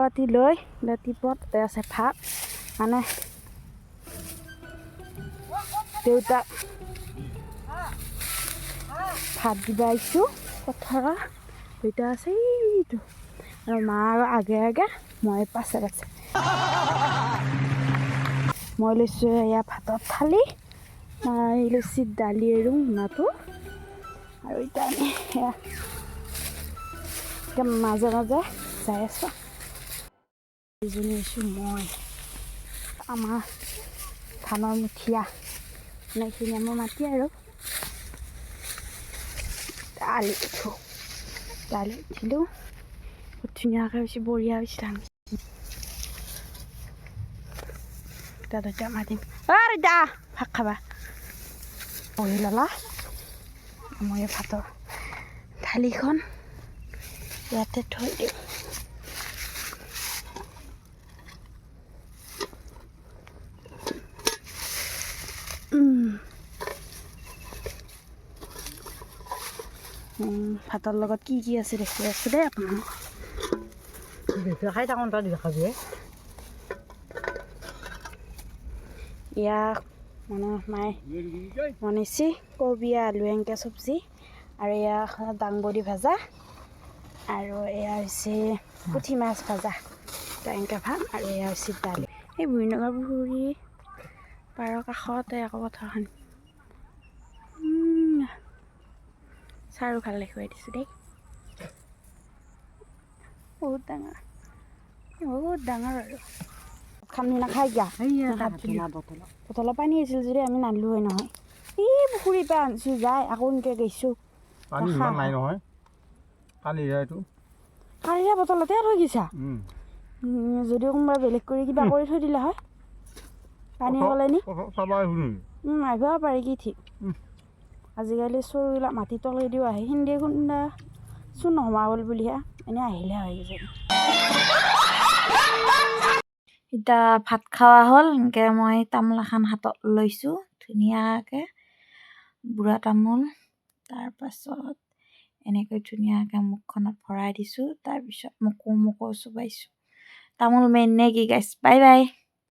পাতি লৈ ৰাতিপুৱা তাতে আছে ভাত মানে দেউতাক ভাত দিব আহিছোঁ পথাৰত দেউতা আছে এইটো আৰু মা আৰু আগে আগে মই পাছে পাছে মই লৈছোঁ এয়া ভাতত থালি মই লৈছোঁ দালি আৰু মোনাটো আৰু এতিয়া আমি সেয়া মাজে মাজে যাই আছোঁ এজনী আছোঁ মই আমাৰ ধানৰ মুঠীয়া এইখিনি আমাৰ মাটি আৰু দালি উঠিলোঁ ধুনীয়াকৈ হৈছে বঢ়িয়া হৈছে ধান দাদা মাতিম দা ভাত খাবা বহি ল'লা মই ভাতৰ থালিখন ইয়াতে থৈ দিওঁ ভাতৰ লগত কি কি আছে দেখি আছোঁ দেই আপোনালোক খাই থাকোঁ তাত দেখাবি ইয়াক মানে মায়ে বনাইছে কবি আলু এনেকৈ চব্জি আৰু এয়া দাংবডি ভাজা আৰু এয়া হৈছে পুঠি মাছ ভাজা এনেকৈ ভাত আৰু এয়া হৈছে দালি এই বুঢ়ীনগৰ পুখুৰী পাৰৰ কাষতে আকৌ পথাৰখন চাৰো ভাল দেখুৱাই দিছোঁ দেই বহুত ডাঙৰ আৰু খামনি নাখাই গা বটলৰ পানী আছিল যদি আমি নানিলো হয় নহয় এই পুখুৰীৰ পৰা আনিছোঁ যাই আকৌ এনেকৈ গৈছোঁ কালিয়া বটলতে থৈ গৈছা যদি কোনোবা বেলেগ কৰি কিবা কৰি থৈ দিলে হয় পানী ক'লে নি আহিব পাৰে কি ঠিক আজিকালি চৰুবিলাক মাটি তলে দিও আহে হিন্দী খুন্দা চোন নোসোমাবল বুলিহে এনেই আহিলে হয় কিজানি এতিয়া ভাত খোৱা হ'ল এনেকৈ মই তামোল এখন হাতত লৈছোঁ ধুনীয়াকৈ বুঢ়া তামোল তাৰপাছত এনেকৈ ধুনীয়াকৈ মুখখনত ভৰাই দিছোঁ তাৰপিছত মোকো চোবাইছোঁ তামোল মেইন নে কি গাইছ বাই বাই